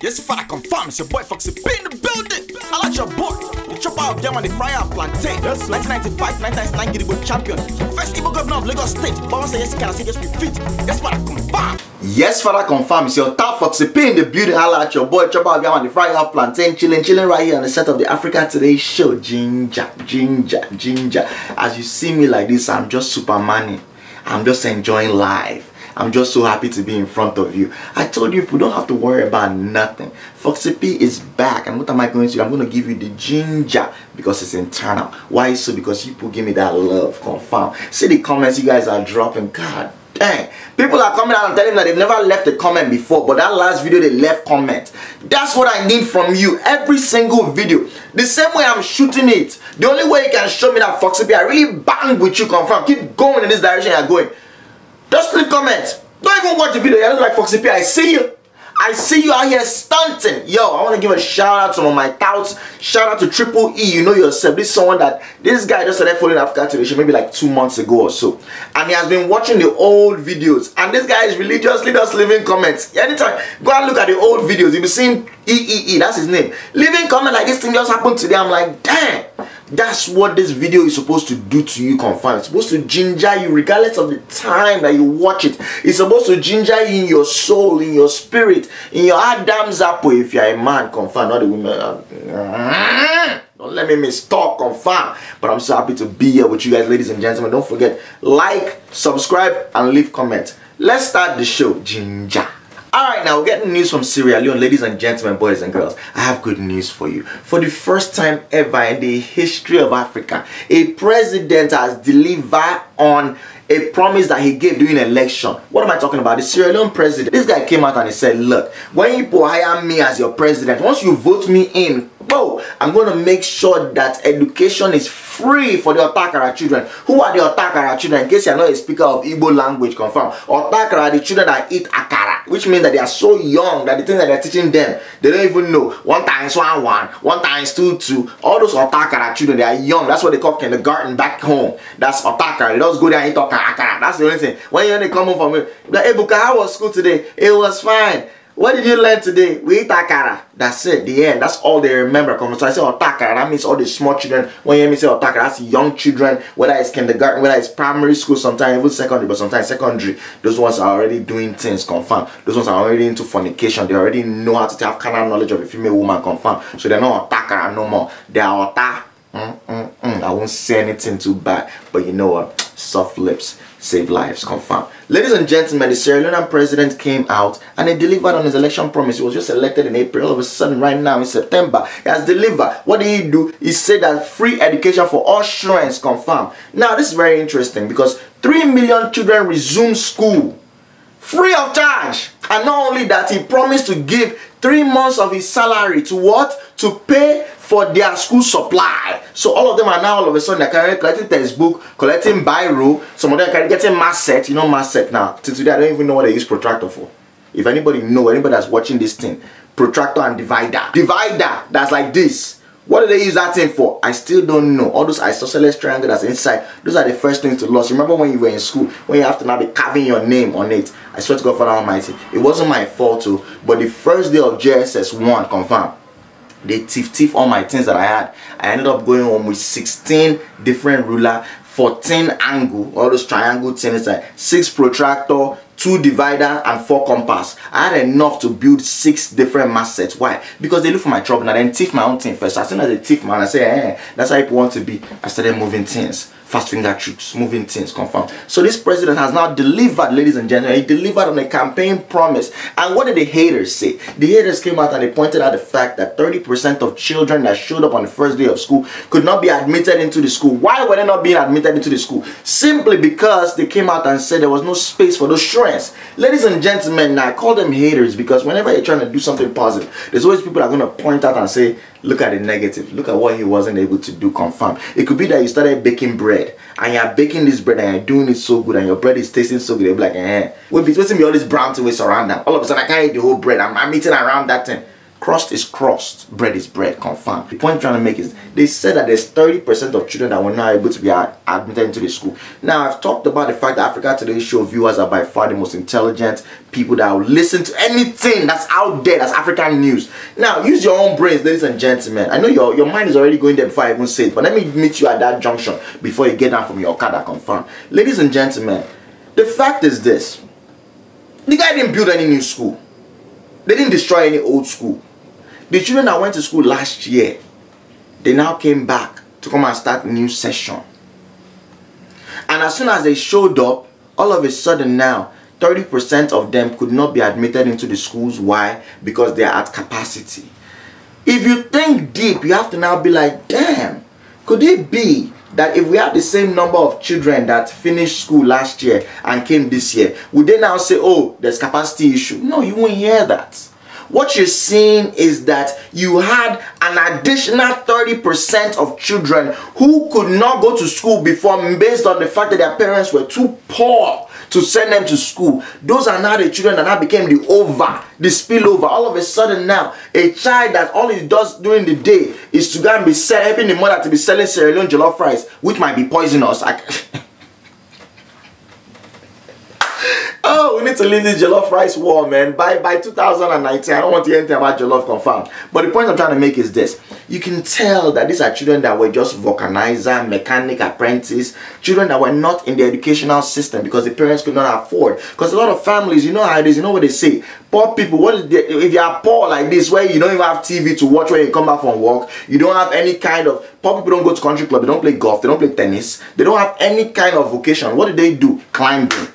Yes, if I confirm, it's your boy Foxy P in the building. I like your boy. The chopper of them on the fryer plantain. Yes, 1995, 1999 Gidigbo champion. First Igbo governor of Lagos State. But once yes, can I say yes, we fit. Yes, father confirm. Yes, father confirm. It's your top Foxy P in the building. I like your boy. Chopper of them on the fryer plantain. Chilling right here on the set of the Africa Today show. Ginger. As you see me like this, I'm just Superman. I'm just enjoying life. I'm just so happy to be in front of you. I told you people don't have to worry about nothing. Foxy P is back. And what am I going to do? I'm going to give you the ginger because it's internal. Why so? Because people give me that love. Confirm. See the comments you guys are dropping. God dang. People are coming out and telling me that they've never left a comment before. But that last video they left comment. That's what I need from you. Every single video. The same way I'm shooting it. The only way you can show me that Foxy P, I really bang with you. Confirm. Keep going in this direction you're going. Just leave comments. Don't even watch the video. You look like Foxy P. I see you. I see you out here stunting. Yo, I want to give a shout out to some of my touts. Shout out to Triple E. You know yourself. This is someone that this guy just started following Africa Today maybe like 2 months ago or so. And he has been watching the old videos. And this guy is religiously just leaving comments. Anytime, go and look at the old videos. You'll be seeing EEE. That's his name. Leaving comment like this thing just happened today. I'm like, damn. That's what this video is supposed to do to you, confirm. It's supposed to ginger you regardless of the time that you watch it. It's supposed to ginger you in your soul, in your spirit, in your Adam's apple if you're a man, confirm, not a woman. Don't let me mistalk, confirm. But I'm so happy to be here with you guys, ladies and gentlemen. Don't forget, like, subscribe, and leave comments. Let's start the show, ginger. Alright, now we're getting news from Sierra Leone, ladies and gentlemen, boys and girls. I have good news for you. For the first time ever in the history of Africa, a president has delivered on a promise that he gave during an election. What am I talking about? The Sierra Leone president. This guy came out and he said, look, when you hire me as your president, once you vote me in, bro, I'm going to make sure that education is free for the Otakara children. Who are the Otakara children? In case you're not a speaker of Igbo language, confirm. Otakara are the children that eat akara, which means that they are so young that the things that they're teaching them, they don't even know. 1 times 1, 1. 1 times 2, 2. All those Otakara children, they are young. That's what they call kindergarten back home. That's Otakara. They just go there and eat akara. That's the only thing. When they come home from it, like, hey, Buka, how was school today? It was fine. What did you learn today? We eat akara. That's it. The end. That's all they remember. So I say otakara. That means all the small children. When you hear me say otakara, that's young children. Whether it's kindergarten, whether it's primary school, sometimes even secondary, but sometimes secondary. Those ones are already doing things. Confirm. Those ones are already into fornication. They already know how to have carnal knowledge of a female woman. Confirm. So they're not otakara no more. They are ota. I won't say anything too bad. But you know what? Soft lips save lives, confirm. Ladies and gentlemen, the Sierra Leone president came out and he delivered on his election promise. He was just elected in April. All of a sudden, right now in September, he has delivered. What did he do? He said that free education for all students, confirm. Now, this is very interesting because 3 million children resume school free of charge. And not only that, he promised to give 3 months of his salary to what? To pay for their school supply. So all of them are now all of a sudden they're collecting textbook, collecting biro. Some of them are getting mass set. You know mass set now. Till today I don't even know what they use protractor for. If anybody that's watching this thing, protractor and divider. Divider that's like this. What do they use that thing for? I still don't know. All those isosceles triangles that's inside, those are the first things to lose. Remember when you were in school, when you have to now be carving your name on it? I swear to God, Father Almighty, it wasn't my fault too. But the first day of JSS 1, confirm, they thief all my things that I had. I ended up going home with 16 different ruler, 14 angle, all those triangle things, like 6 protractor, 2 divider, and 4 compass. I had enough to build 6 different mass sets. Why? Because they look for my trouble and then thief my own thing first. As soon as they thief man, I say, that's how people want to be. I started moving things. Fast finger tricks, moving things, confirm. So this president has now delivered, ladies and gentlemen. He delivered on a campaign promise. And what did the haters say? The haters came out and they pointed out the fact that 30% of children that showed up on the first day of school could not be admitted into the school. Why were they not being admitted into the school? Simply because they came out and said there was no space for those students. Ladies and gentlemen, now I call them haters because whenever you're trying to do something positive, there's always people that are going to point out and say, look at the negative. Look at what he wasn't able to do, confirm. It could be that you started baking bread and you're baking this bread and you're doing it so good and your bread is tasting so good. They'll be like, wait, it's supposed to be all this brown things around them. All of a sudden, I can't eat the whole bread. I'm eating around that thing. crust is crust, bread is bread, confirm. The point I'm trying to make is, they said that there's 30% of children that were not able to be admitted into the school. Now, I've talked about the fact that Africa Today show viewers are by far the most intelligent people that will listen to anything that's out there, that's African news. Now, use your own brains, ladies and gentlemen. I know your mind is already going there before I even say it, but let me meet you at that junction before you get down from your Okada, confirm. Ladies and gentlemen, the fact is this. The guy didn't build any new school. They didn't destroy any old school. The children that went to school last year, they now came back to come and start a new session. And as soon as they showed up, all of a sudden now, 30% of them could not be admitted into the schools. Why? Because they are at capacity. If you think deep, you have to now be like, damn, could it be that if we have the same number of children that finished school last year and came this year, would they now say, oh, there's capacity issue? No, you won't hear that. What you're seeing is that you had an additional 30% of children who could not go to school before based on the fact that their parents were too poor to send them to school. Those are now the children that now became the spillover. All of a sudden now, a child that all he does during the day is to go and be helping the mother to be selling Sierra Leone jollof rice, which might be poisonous. Oh, we need to leave this jollof rice war, man. By 2019, I don't want to hear anything about jollof, confirmed. But the point I'm trying to make is this. You can tell that these are children that were just vulcanizer, mechanic, apprentice, children that were not in the educational system because the parents could not afford. Because a lot of families, you know how it is, you know what they say. Poor people, if you are poor like this, where you don't even have TV to watch when you come back from work, you don't have any kind of, poor people don't go to country club, they don't play golf, they don't play tennis, they don't have any kind of vocation. What do? Climbing.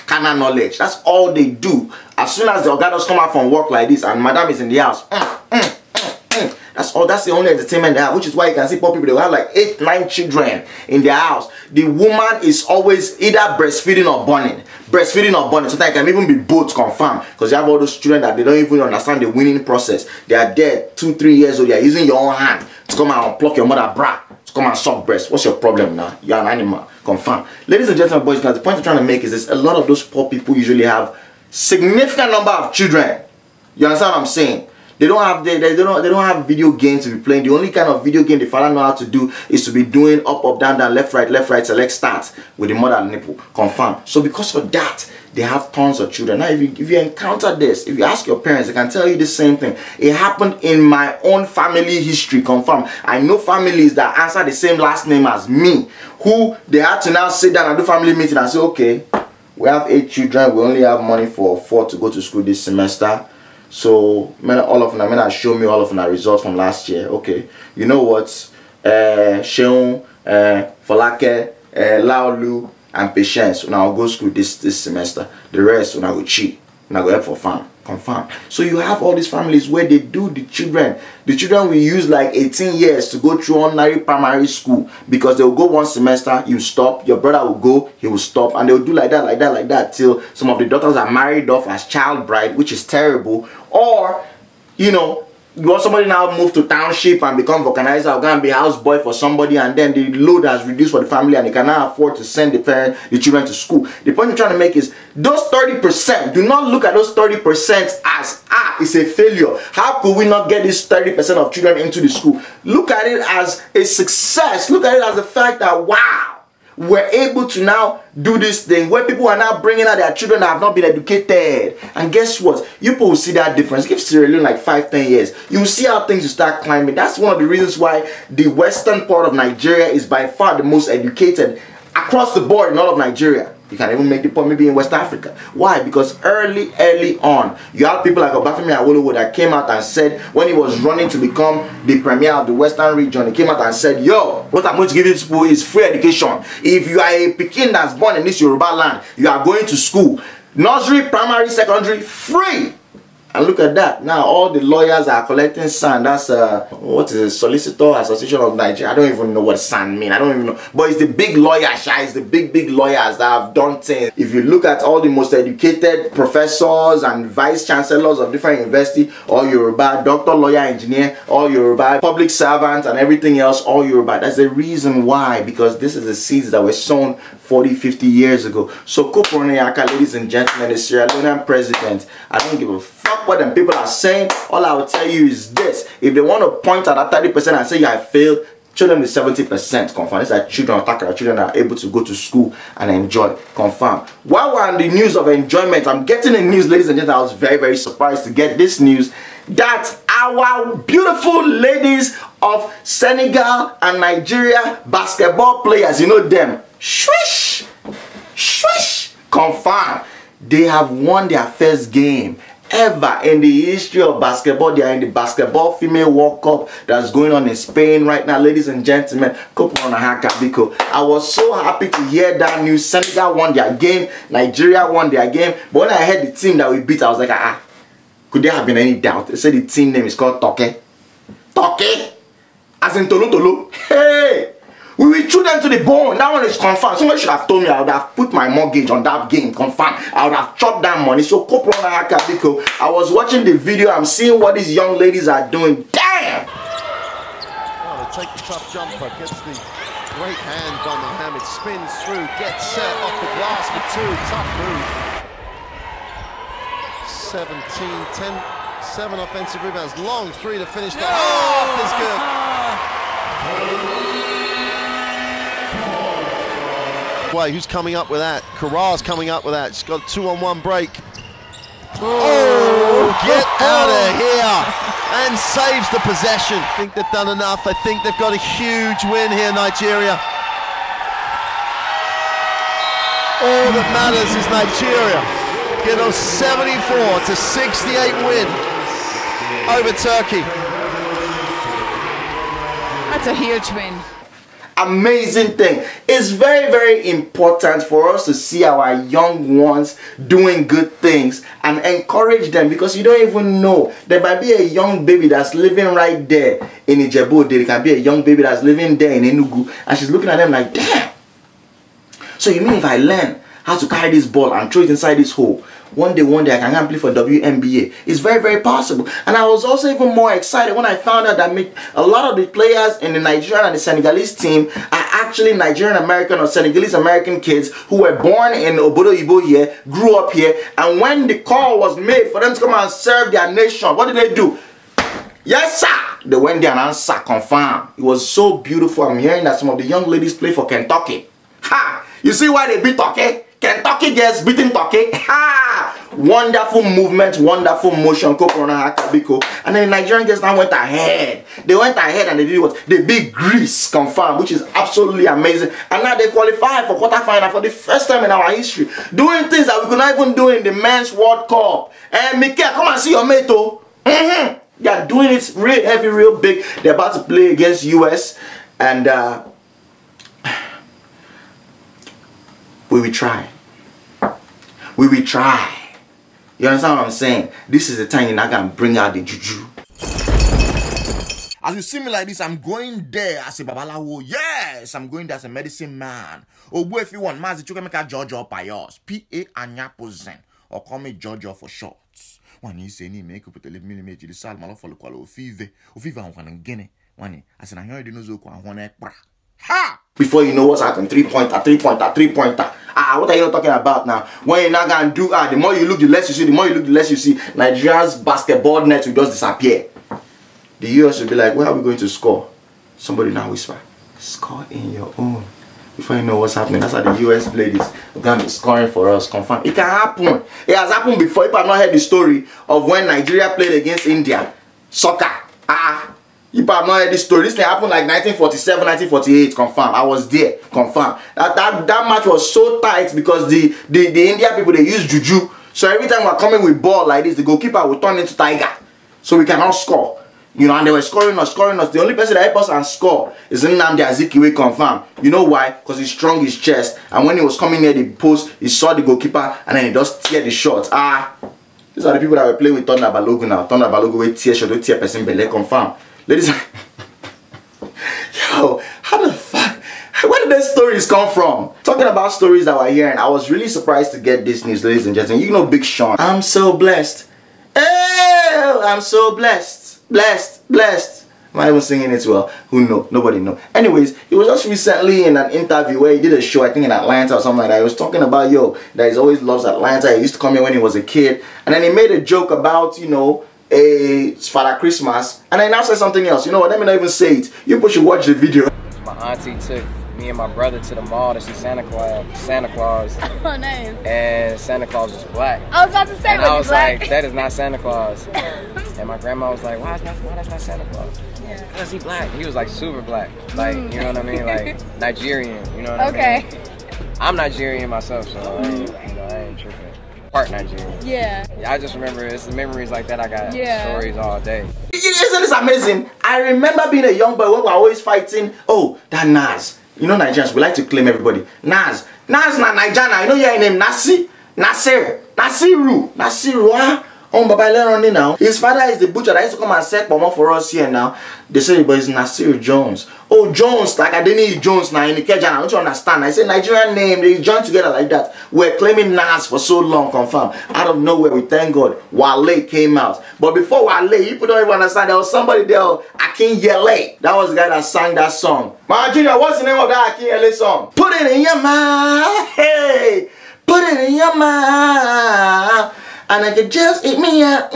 Carnal knowledge. That's all they do. As soon as the Ogados come out from work like this and madam is in the house, that's all. That's the only entertainment they have, which is why you can see poor people, they will have like 8, 9 children in their house. The woman is always either breastfeeding or burning. Sometimes it can even be both, confirmed, because you have all those children that they don't even understand the winning process. They are there 2, 3 years old. They are using your own hand to come and unpluck your mother bra, to come and suck breast. What's your problem now? You're an animal. Confirm. Ladies and gentlemen, boys and girls, the point I'm trying to make is this: a lot of those poor people usually have significant number of children. You understand what I'm saying? They don't have video games to be playing. The only kind of video game the father know how to do is to be doing up, down, left, right, select, start with the mother and nipple. Confirm. So because of that, they have tons of children. Now, if you encounter this, if you ask your parents, they can tell you the same thing. It happened in my own family history. Confirm. I know families that answer the same last name as me, who they had to now sit down and do family meeting and say, okay, we have 8 children. We only have money for 4 to go to school this semester. So, all of them, show me all of them results from last year. Okay, you know what? Sheon, Folake, Laolu, and Patience. Now I'll go school this semester. The rest, when I go cheat, and I go help for farm. Confirm. So you have all these families where they do the children. The children will use like 18 years to go through ordinary primary school because they will go one semester, you stop, your brother will go, he will stop, and they will do like that till some of the daughters are married off as child bride, which is terrible. Or, you know, you want somebody now move to township and become vulcanizer or go and be houseboy for somebody, and then the load has reduced for the family and they cannot afford to send the children to school. The point I'm trying to make is those 30%, do not look at those 30% as it's a failure. How could we not get this 30% of children into the school? Look at it as a success. Look at it as the fact that, wow, we're able to now do this thing where people are now bringing out their children that have not been educated. And guess what? You people will see that difference. Give Sierra Leone like 5-10 years. You will see how things will start climbing. That's one of the reasons why the western part of Nigeria is by far the most educated across the board in all of Nigeria. You can even make the point maybe in West Africa. Why? Because early on, you have people like Obafemi Awolowo that came out and said, when he was running to become the premier of the Western region, he came out and said, yo, what I'm going to give you people is free education. If you are a Pekin that's born in this Yoruba land, you are going to school. Nursery, primary, secondary, free. And look at that. Now all the lawyers are collecting sand. That's what is it? Solicitor Association of Nigeria. I don't even know what sand mean. I don't even know. But it's the big lawyers, it's the big lawyers that have done things. If you look at all the most educated professors and vice chancellors of different universities, all Yoruba, doctor, lawyer, engineer, all Yoruba, public servants and everything else, all Yoruba. That's the reason why, because this is the seeds that were sown 40, 50 years ago. So Koporonayaka, ladies and gentlemen, the Sierra Leonean president, I don't give a fuck what them people are saying. All I will tell you is this: if they want to point at that 30% and say you have failed, show them the 70%. Confirm. It's like children children are able to go to school and enjoy. Confirm. While we're on the news of enjoyment, I'm getting the news, ladies and gentlemen. I was very, very surprised to get this news that our beautiful ladies of Senegal and Nigeria basketball players, you know them, swish, swish, confirm, they have won their first game ever in the history of basketball. They are in the basketball female World Cup that's going on in Spain right now, ladies and gentlemen. I was so happy to hear that news. Senegal won their game, Nigeria won their game, but when I heard the team that we beat, I was like, could there have been any doubt? They said the team name is called Toke. Toke? As in Tolo Tolo. Hey! We will chew them to the bone. That one is confirmed. Somebody should have told me. I would have put my mortgage on that game. Confirmed. I would have chopped that money. So I was watching the video. I'm seeing what these young ladies are doing. Damn! Oh, they take the tough jumper. Gets the great hand by Mohammed. Spins through. Gets set off the glass for two. Tough move. 17, 10, 7 offensive rebounds. Long three to finish that off is good. Wait, who's coming up with that? Carrar's coming up with that. She's got a 2-on-1 break. Oh, get out of here! And saves the possession. I think they've done enough. I think they've got a huge win here, Nigeria. All that matters is Nigeria get a 74 to 68 win over Turkey. That's a huge win. Amazing thing. It's very, very important for us to see our young ones doing good things and encourage them, because you don't even know. There might be a young baby that's living right there in Ijebu. There can be a young baby that's living there in Enugu, and she's looking at them like, damn. So you mean if I learn how to carry this ball and throw it inside this hole, one day I can go and play for WNBA? It's very, very possible. And I was also even more excited when I found out that a lot of the players in the Nigerian and the Senegalese team are actually Nigerian American or Senegalese American kids who were born in Obodo Ibo here, grew up here, and when the call was made for them to come and serve their nation, what did they do? Yes, sir! They went there and answered, confirmed. It was so beautiful. I'm hearing that some of the young ladies play for Kentucky. Ha! You see why they beat Turkey? Kentucky gets beating Turkey. Ha! Wonderful movement, wonderful motion. And then the Nigerian girls now went ahead. They went ahead and they did what? They beat Greece, confirmed, which is absolutely amazing. And now they qualified for quarterfinal for the first time in our history, doing things that we could not even do in the Men's World Cup. And Mikel, come and see your mate, oh. They are doing it real heavy, real big. They're about to play against US, and we will try. We will try. You understand what I'm saying? This is the time you're not going to bring out the juju. As you see me like this, I'm going there as a babalawo. Yes, I'm going there as a medicine man. Oh boy, if you want, Mazi, you can make a Jojo Payos. P.A. Anyapozen. Or call me Jojo for short. When you say ni make up with the millimeter, the sal malo for the qualo fever. Or fever on one guinea. One, I said, I heard the nose of one. Ha! Before you know what's happened, 3-pointer, 3-pointer, 3-pointer. What are you talking about now? When you're not gonna do the more you look, the less you see, the more you look, the less you see. Nigeria's basketball net will just disappear. The US will be like, where are we going to score? Somebody now whisper, score in your own. Before you know what's happening, that's how the US play this. We're gonna be scoring for us, confirm. It can happen. It has happened before. If I've not heard the story of when Nigeria played against India, soccer. You have not heard this story. This thing happened like 1947, 1948, confirm. I was there, confirm. That match was so tight because the India people, they use juju. So every time we're coming with ball like this, the goalkeeper will turn into tiger. So we cannot score. You know, and they were scoring us. The only person that helped us and score is Nnamdi Azikiwe, confirm. You know why? Because he strung his chest. And when he was coming near the post, he saw the goalkeeper and then he just tear the shot. These are the people that were playing with Thunder Balogun now. Thunder Balogun will tear shot, will tear person belly, confirm. Ladies, yo, how the fuck? Where did these stories come from? Talking about stories that we're hearing, I was really surprised to get this news, ladies and gentlemen. You know Big Sean. I'm so blessed. Oh, I'm so blessed. Blessed. Am I even singing it well? Who knows? Nobody knows. Anyways, he was just recently in an interview where he did a show, I think in Atlanta or something like that. He was talking about, that he always loves Atlanta. He used to come here when he was a kid. And then he made a joke about, Father Christmas. And then now said something else. You know what? Let me not even say it. You should watch the video. My auntie took me and my brother to the mall to see Santa Claus. Oh, nice. And Santa Claus was black. I was about to say, and I was black? Like, that is not Santa Claus. And my grandma was like, why that's not Santa Claus? Yeah. Because he black. He was like super black. Like, you know what I mean? Like Nigerian, you know what I mean? I'm Nigerian myself, so I ain't tripping. Part Nigerian. Yeah. I just remember it's the memories like that I got. Stories all day. Isn't this amazing? I remember being a young boy when we were always fighting. Oh, that Nas. You know Nigerians, we like to claim everybody. Nas na Nigerian. You know your name Nasiru, huh? Oh, Baba Leone now. His father is the butcher that used to come and set Pomo for us here now. They say, but it's Nasir Jones. Oh, Jones, like I didn't need Jones now in the Kejana. I don't understand. I say Nigerian name, they join together like that. We're claiming Nas for so long, confirmed. Out of nowhere, we thank God, Wale came out. But before Wale, people don't even understand, there was somebody there, Akinyele. That was the guy that sang that song. My Junior, what's the name of that Akinyele song? Put it in your mouth, hey. Put it in your mouth. And I could just eat me up.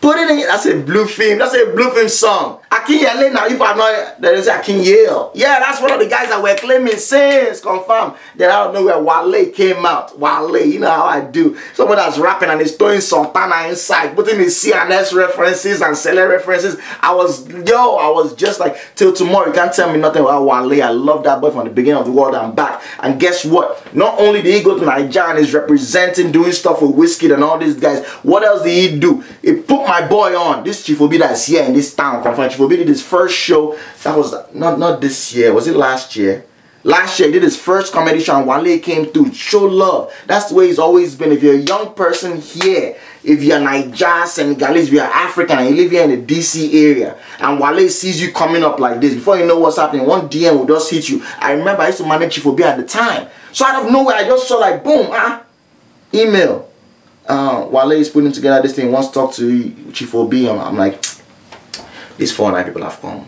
Put it in. That's a blue film. That's a blue film song. Akinyele now. You probably know that is Akinyele. Yeah, that's one of the guys that were claiming since confirmed. Then I don't know where Wale came out. Wale, you know how I do. Someone that's rapping and is throwing Santana inside, putting his CNS references and Sele references. I was just like, till tomorrow, you can't tell me nothing about Wale. I love that boy from the beginning of the world and back. And guess what? Not only did he go to Nigeria and is representing, doing stuff with Whiskey and all these guys, what else did he do? He put my boy on. This Chief Obi that's here in this town, confirmed. Chief Obi did his first show. That was not this year. Was it last year? Last year he did his first comedy show and Wale came through. Show love. That's the way he's always been. If you're a young person here, if you're Nigerian, Senegalese, if you're African and you live here in the DC area and Wale sees you coming up like this, before you know what's happening, one DM will just hit you. I remember I used to manage Chief Obi at the time. So out of nowhere I just saw like boom, email. Wale is putting together this thing, wants to talk to Chief Obi. I'm like, these 400 people have come.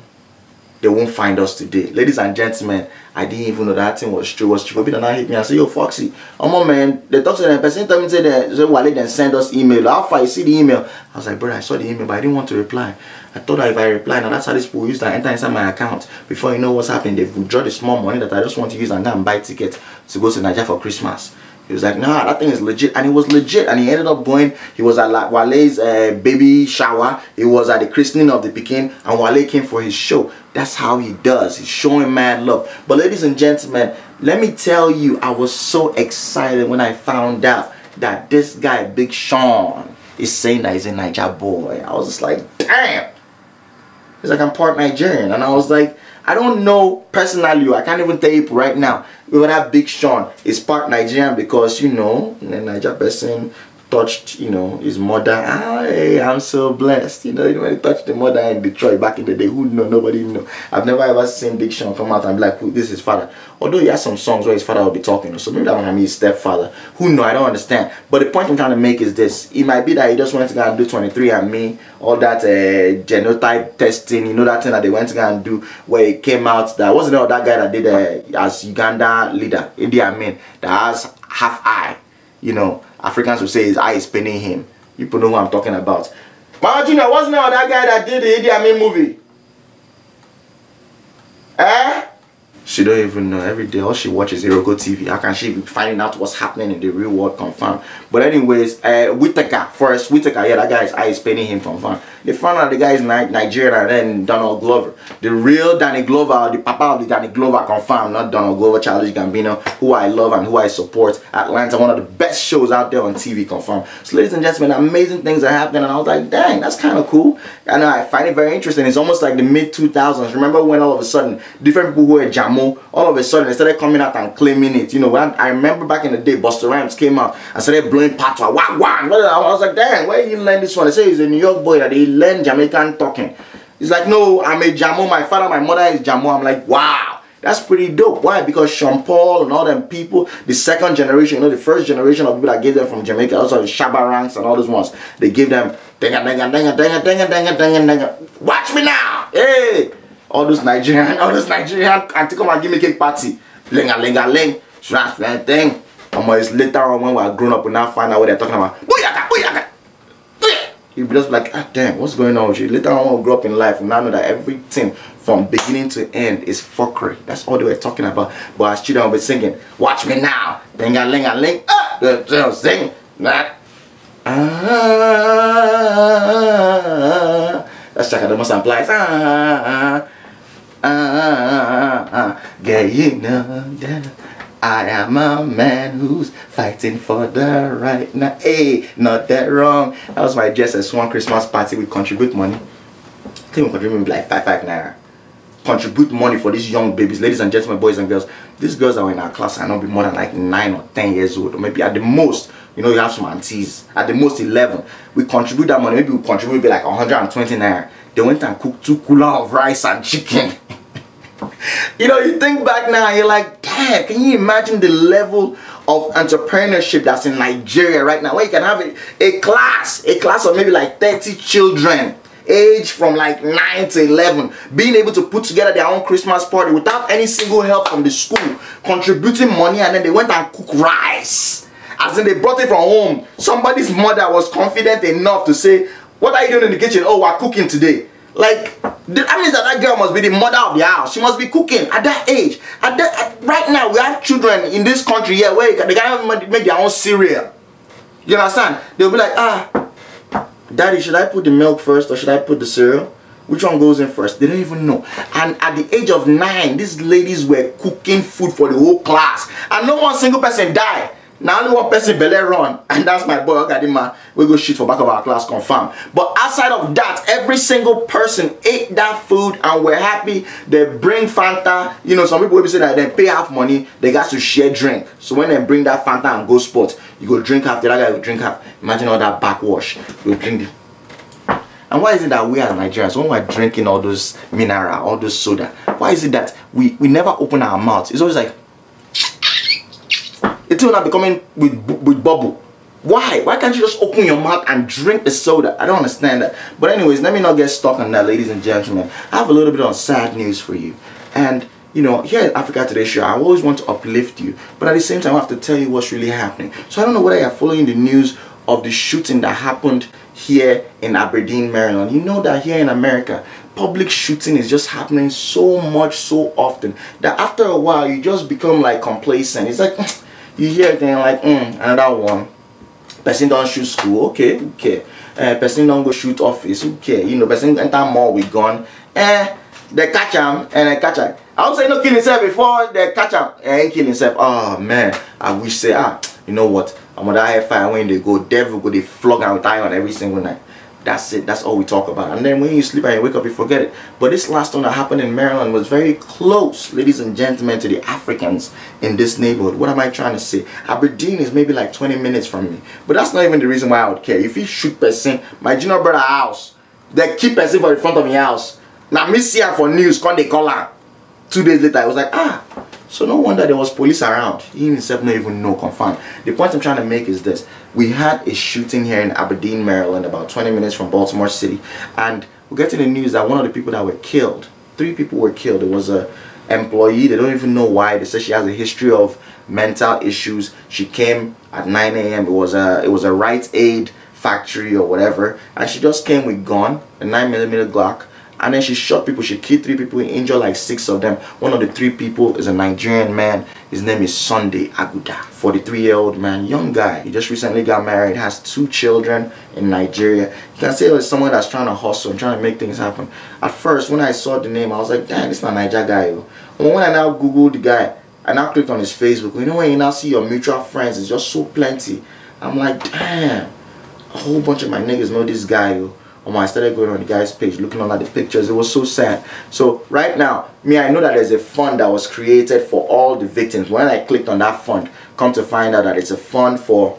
They won't find us today. Ladies and gentlemen, I didn't even know that thing was true. Was Chief Obi that now hit me and say, yo, Foxy, man, they talk to the person, tell me, say Wale then send us email. How far you see the email? I was like, bro, I saw the email, but I didn't want to reply. I thought that if I reply, now that's how these people use that enter inside my account. Before you know what's happening, they withdraw the small money that I just want to use and go and buy tickets to go to Nigeria for Christmas. He was like, nah, that thing is legit. And it was legit. And he ended up going, he was at Wale's baby shower. He was at the christening of the Pekin. And Wale came for his show. That's how he does. He's showing mad love. But ladies and gentlemen, let me tell you, I was so excited when I found out that this guy, Big Sean, is saying that he's a Niger boy. I was just like, damn. He's like, I'm part Nigerian. And I was like, I don't know personally, I can't even tell you right now whether that Big Sean is part Nigerian because, the Niger person touched, his mother. I'm so blessed. When he touched the mother in Detroit back in the day, who know? Nobody know. I've never ever seen Big Sean come out and be like, this is his father. Although he has some songs where his father will be talking. So maybe that one might be his stepfather. Who know? I don't understand. But the point I'm trying to make is this. It might be that he just went to go and do 23andMe, all that genotype testing, that thing that they went to go and do where it came out that wasn't that guy that did as Uganda leader, Idi Amin, that has half eye. Africans will say his eye is paining him. People know who I'm talking about. Mama Junior, wasn't that guy that did the Idi Amin movie? She don't even know. Every day all she watches is Iroko TV. How can she be finding out what's happening in the real world? Confirmed. But anyways, Forrest Whitaker, yeah, that guy's eye is paining him. Confirmed. They found out the guy is Nigerian and then Donald Glover. The real Danny Glover, the papa of the Danny Glover, confirmed. Not Donald Glover, Childish Gambino, who I love and who I support. Atlanta, one of the best shows out there on TV, confirmed. So ladies and gentlemen, amazing things are happening and I was like, dang, that's kind of cool. And I find it very interesting. It's almost like the mid-2000s. Remember when all of a sudden, different people who were Jamo, all of a sudden they started coming out and claiming it. When I remember back in the day, Busta Rhymes came out and started blowing patois. Wah, wah. I was like, dang, where you learn this one? They say he's a New York boy that he learned Jamaican talking. He's like, no, I'm a Jamo. My father, my mother is Jamo. I'm like, wow. That's pretty dope. Why? Because Sean Paul and all them people, the second generation, you know, the first generation of people that gave them from Jamaica, also the Shabba Ranks and all those ones, they give them watch me now. Hey, all those Nigerian, and to come and give me cake party. Ling. Thing. It's later on when we're grown up, we now find out what they're talking about. Booyaka. You be just like, ah, damn, what's going on with you? Later on when we grow up in life, we now know that everything from beginning to end is fuckery. That's all they were talking about. But as children will be singing, watch me now. Ling. Sing. That's Chaka the most implies. Yeah, you know that I am a man who's fighting for the right now. Hey, not that wrong. That was my JSS1 Christmas party. We contribute money. I think we contribute like 5 naira. Contribute money for these young babies, ladies and gentlemen, boys and girls. These girls that were in our class are not be more than like 9 or 10 years old, or maybe at the most, you know, you have some aunties. At the most 11. We contribute that money. Maybe we contribute maybe like 120 naira. They went and cooked 2 cooler of rice and chicken. You know, you think back now and you're like, damn, can you imagine the level of entrepreneurship that's in Nigeria right now, where you can have a class of maybe like 30 children aged from like 9 to 11 being able to put together their own Christmas party without any single help from the school, contributing money, and then they went and cooked rice. As in, they brought it from home. Somebody's mother was confident enough to say, what are you doing in the kitchen? Oh, we're cooking today. Like, that means that girl must be the mother of the house. She must be cooking at that age. Right now, we have children in this country here where they can't make their own cereal. You understand? They'll be like, Daddy, should I put the milk first or should I put the cereal? Which one goes in first? They don't even know. And at the age of 9, these ladies were cooking food for the whole class. And no one single person died. Now only one person belly run, and that's my boy Ogadima. We go shoot for back of our class, confirm. But outside of that, every single person ate that food and were happy. They bring Fanta. You know, some people will say that they pay half money, they got to share drink. So when they bring that Fanta and go sports, you go drink half, the other guy will drink half. Imagine all that backwash. You drink it. And why is it that we as Nigerians, when we're drinking all those mineral, all those soda, why is it that we never open our mouths? It's always like, it will not be coming with bubble. Why? Why can't you just open your mouth and drink the soda? I don't understand that. But anyways, let me not get stuck on that, ladies and gentlemen. I have a little bit of sad news for you. And, you know, here at Africa Today Show, I always want to uplift you. But at the same time, I have to tell you what's really happening. So I don't know whether you're following the news of the shooting that happened here in Aberdeen, Maryland. You know that here in America, public shooting is just happening so much, so often, that after a while, you just become like complacent. It's like, you hear it and like, another one. Person don't shoot school, okay. Person don't go shoot office, okay. You know, person enter mall with gun, they catch him and they catch him. I would say no kill himself before they catch him and kill himself. Oh man, I wish say, you know what? I'm gonna have fire when they go, devil go, they flog and with iron every single night. That's it. That's all we talk about. And then when you sleep and you wake up, you forget it. But this last one that happened in Maryland was very close, ladies and gentlemen, to the Africans in this neighborhood. What am I trying to say? Aberdeen is maybe like 20 minutes from me. But that's not even the reason why I would care. If you shoot person, my junior brother house, they keep person for the front of my house. Now me see her for news, come they call her. 2 days later, I was like, so no wonder there was police around. He himself not even know, confirmed. The point I'm trying to make is this. We had a shooting here in Aberdeen, Maryland, about 20 minutes from Baltimore City. And we're getting the news that one of the people that were killed, 3 people were killed. It was an employee. They don't even know why. They say she has a history of mental issues. She came at 9 a.m. It was a Rite Aid factory or whatever. And she just came with gun, a 9mm Glock. And then she shot people. She killed 3 people and injured like 6 of them. One of the 3 people is a Nigerian man. His name is Sunday Aguda. 43-year-old man, young guy. He just recently got married, has 2 children in Nigeria. You can say it was someone that's trying to hustle and trying to make things happen. At first, when I saw the name, I was like, damn, this is not a Niger guy. And when I now Googled the guy, I now clicked on his Facebook. You know when you now see your mutual friends, it's just so plenty. I'm like, damn, a whole bunch of my niggas know this guy. I started going on the guy's page, looking on at the pictures. It was so sad. So right now, I know that there's a fund that was created for all the victims. When I clicked on that fund, come to find out that it's a fund for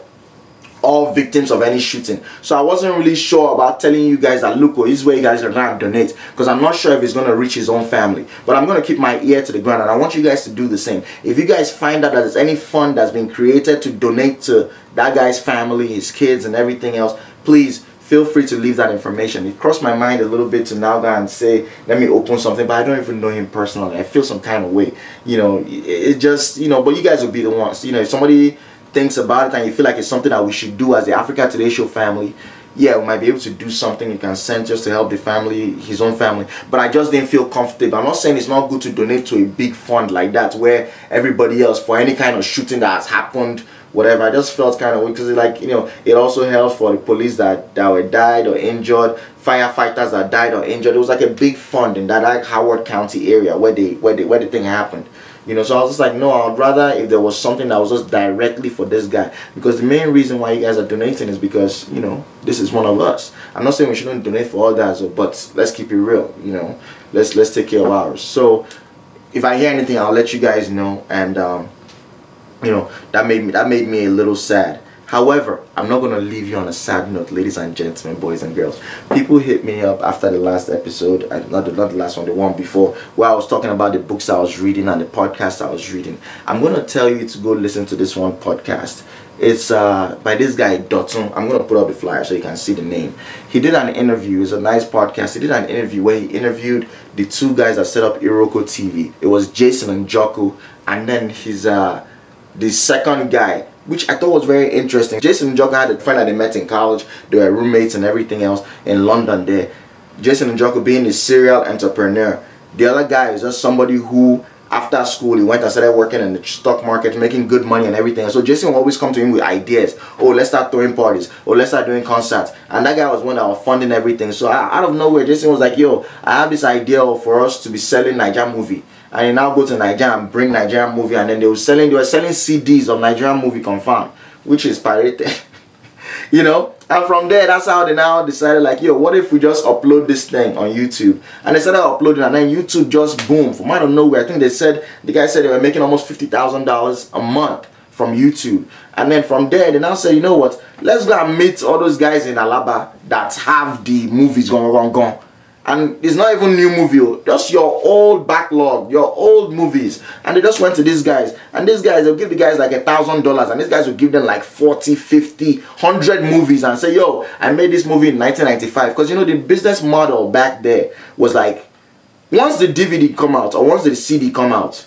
all victims of any shooting. So I wasn't really sure about telling you guys that, look, this is where you guys are going to donate, because I'm not sure if it's going to reach his own family. But I'm going to keep my ear to the ground, and I want you guys to do the same. If you guys find out that there's any fund that's been created to donate to that guy's family, his kids and everything else, please feel free to leave that information. It crossed my mind a little bit to now go and say, let me open something, but I don't even know him personally. I feel some kind of way, you know. It just, you know, but you guys will be the ones, you know, if somebody thinks about it and you feel like it's something that we should do as the Africa Today Show family, yeah, we might be able to do something. You can send just to help the family, his own family. But I just didn't feel comfortable. I'm not saying it's not good to donate to a big fund like that where everybody else, for any kind of shooting that has happened, whatever. I just felt kind of weak because, like, you know, it also helps for the police that were died or injured, firefighters that died or injured. It was like a big fund in that, like, Howard County area where the thing happened. You know, so I was just like, no, I'd rather if there was something that was just directly for this guy, because the main reason why you guys are donating is because, you know, this is one of us. I'm not saying we shouldn't donate for all that, but let's keep it real. You know, let's take care of ours. So if I hear anything, I'll let you guys know. And you know, that made me a little sad. However, I'm not gonna leave you on a sad note, ladies and gentlemen, boys and girls. People hit me up after the last episode, not the last one, the one before, where I was talking about the books I was reading and the podcast I was reading. I'm gonna tell you to go listen to this one podcast. It's by this guy Dotun. I'm gonna put up the flyer so you can see the name. He did an interview. It's a nice podcast. He did an interview where he interviewed the two guys that set up Iroko TV. It was Jason and Njoku, and then his the second guy, which I thought was very interesting. Jason and Njoku had a friend that they met in college. They were roommates and everything else in London there. Jason and Njoku being a serial entrepreneur. The other guy is just somebody who, after school, he went and started working in the stock market, making good money and everything. So Jason will always come to him with ideas. Oh, let's start throwing parties. Oh, let's start doing concerts. And that guy was one that was funding everything. So out of nowhere, Jason was like, yo, I have this idea for us to be selling Nigerian movie. And you now go to Nigeria and bring Nigerian movie, and then they were selling CDs of Nigerian movie confirmed, which is pirated. You know, and from there, that's how they now decided, like, yo, what if we just upload this thing on YouTube? And they started uploading, and then YouTube just boom from out of nowhere. I think the guy said they were making almost $50,000 a month from YouTube. And then from there, they now say, you know what, let's go and meet all those guys in Alaba that have the movies gone. And it's not even new movie, just your old backlog, your old movies. And they just went to these guys, and these guys, they'll give the guys like $1,000, and these guys will give them like 40, 50, 100 movies and say, yo, I made this movie in 1995. Because, you know, the business model back there was like, once the DVD come out or once the CD come out,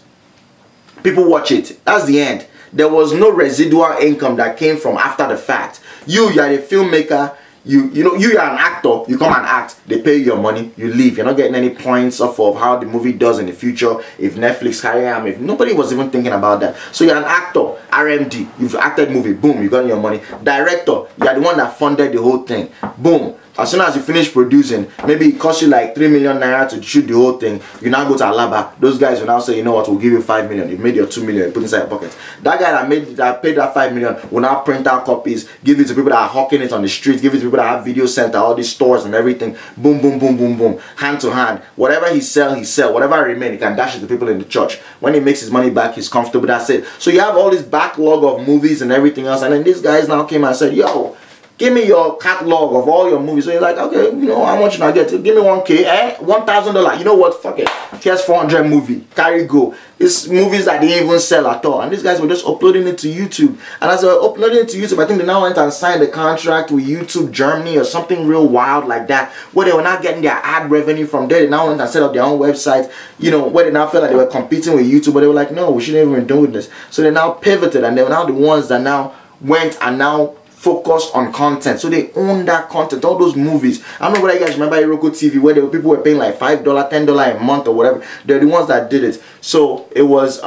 people watch it. That's the end. There was no residual income that came from after the fact. You're a filmmaker. You know, you are an actor, you come and act, they pay you your money, you leave. You're not getting any points off of how the movie does in the future, if Netflix carry them, if nobody was even thinking about that. So you're an actor, RMD, you've acted movie, boom, you got your money. Director, you're the one that funded the whole thing, boom. As soon as you finish producing, maybe it costs you like 3 million naira to shoot the whole thing. You now go to Alaba. Those guys will now say, you know what, we'll give you 5 million. You've made your 2 million, you put inside your pocket. That guy that paid that 5 million will now print out copies, give it to people that are hawking it on the streets, give it to people that have video center, all these stores and everything. Boom, boom, boom, boom, boom. Hand to hand. Whatever he sell. Whatever remain, he can dash it to people in the church. When he makes his money back, he's comfortable. That's it. So you have all this backlog of movies and everything else. And then these guys now came and said, yo, give me your catalog of all your movies. So you're like, okay, you know, how much can I get? Give me $1,000, $1,000. You know what? Fuck it. Here's 400 movie. Carry go. It's movies that they didn't even sell at all. And these guys were just uploading it to YouTube. And as they were uploading it to YouTube, I think they now went and signed a contract with YouTube Germany or something real wild like that, where they were not getting their ad revenue from there. They now went and set up their own website, you know, where they now felt like they were competing with YouTube, but they were like, no, we shouldn't even do this. So they now pivoted, and they were now the ones that now went and now focused on content. So they own that content, all those movies. I don't know whether you guys remember Iroko TV, where people were paying like $5, $10 a month or whatever. They're the ones that did it. So it was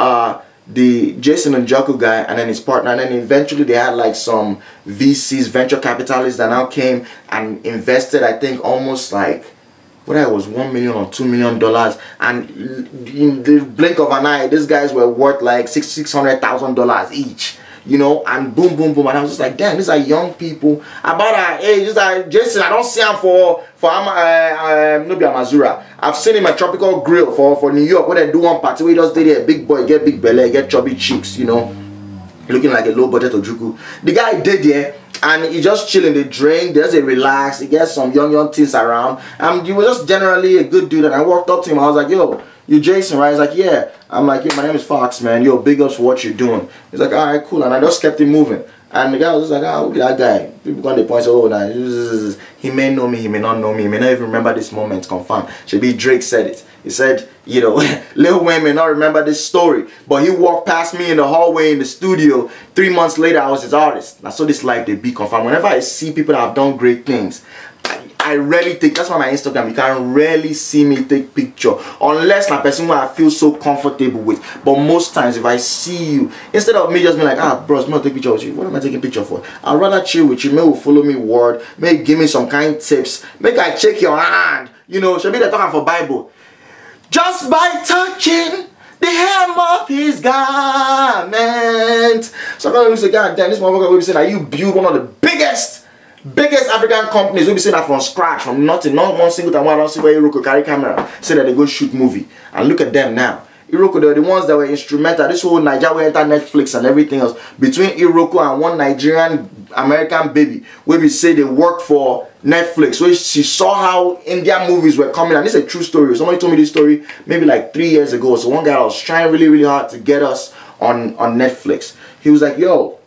the Jason and Njoku guy and then his partner, and then eventually they had like some VCs, venture capitalists, that now came and invested, I think almost like, whether it was $1 million or $2 million, and in the blink of an eye, these guys were worth like $600,000 each. You know, and boom, boom, boom. And I was just like, damn, these are young people about our age. These are Jason. I don't see him for Nubia Mazura. I've seen him at Tropical Grill for New York, where they do one party where he just did a big boy, get big belly, get chubby cheeks, you know. looking like a low budget Ojuku. The guy did there, and he just chilling, they drink, there's a relax, he gets some young things around, and he was just generally a good dude. And I walked up to him, I was like, yo, you Jason, right? He's like, yeah. I'm like, yo, my name is Fox, man. Yo, big ups for what you're doing. He's like, all right, cool. And I just kept him moving. And the guy was just like, oh, look at that guy. People got the point, oh, nah, he may know me, he may not know me, he may not even remember this moment, confirmed. Should Drake said it. He said, you know, Lil Wayne may not remember this story, but he walked past me in the hallway in the studio. 3 months later, I was his artist. I saw this life, they be confirmed. Whenever I see people that have done great things, I rarely take, that's why my Instagram, you can rarely see me take picture unless a person who I feel so comfortable with. But most times if I see you, instead of me just being like, ah bros, I'm not taking picture with you, what am I taking picture for? I'd rather chill with you, maybe follow me word, maybe give me some kind tips, make I check your hand, you know, should be the talking for Bible. Just by touching the hem of his garment. So I'm gonna say, God damn, this motherfucker will be saying that you build one of the biggest African companies. We'll be saying that from scratch, from nothing, not one single time. I don't see where Iroko carry camera, say that they go shoot movie. And look at them now. Iroko, they're the ones that were instrumental. This whole Nigeria will enter Netflix and everything else. Between Iroko and one Nigerian American baby, where we say they work for Netflix. So she saw how Indian movies were coming, and this is a true story. Somebody told me this story maybe like 3 years ago. So one guy was trying really hard to get us on Netflix. He was like, yo,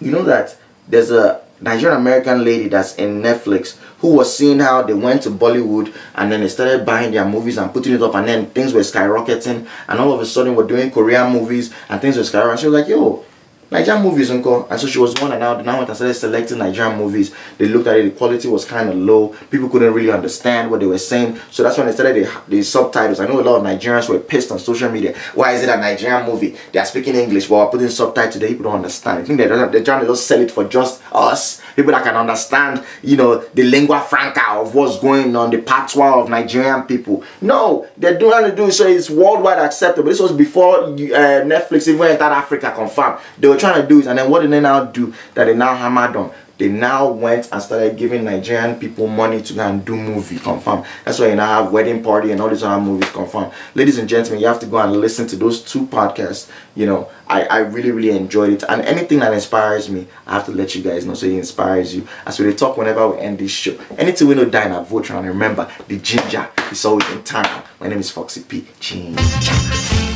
you know that there's a Nigerian American lady that's in Netflix who was seeing how they went to Bollywood and then they started buying their movies and putting it up, and then things were skyrocketing, and all of a sudden we're doing Korean movies and things were skyrocketing. She was like, yo, Nigerian movies, uncle. And so she was one, and now went and started selecting Nigerian movies. They looked at it, the quality was kind of low. People couldn't really understand what they were saying. So that's when they started the subtitles. I know a lot of Nigerians were pissed on social media. Why is it a Nigerian movie? They are speaking English, but we're putting subtitles there. People don't understand. I think they're trying to just sell it for just us. People that can understand, you know, the lingua franca of what's going on, the patois of Nigerian people. No, they're trying to do so it's worldwide acceptable. This was before Netflix even entered Africa, confirmed. They were trying to do it, and then what did they now do that they now hammered on? They now went and started giving Nigerian people money to go and do movie, confirm. That's why you now have Wedding Party and all these other movies, confirm. Ladies and gentlemen, you have to go and listen to those 2 podcasts. You know, I really enjoyed it. And anything that inspires me, I have to let you guys know so it inspires you. As we talk whenever we end this show. Anything we know die in a vote, and remember, the ginger is always in town. My name is Foxy P. Ginger.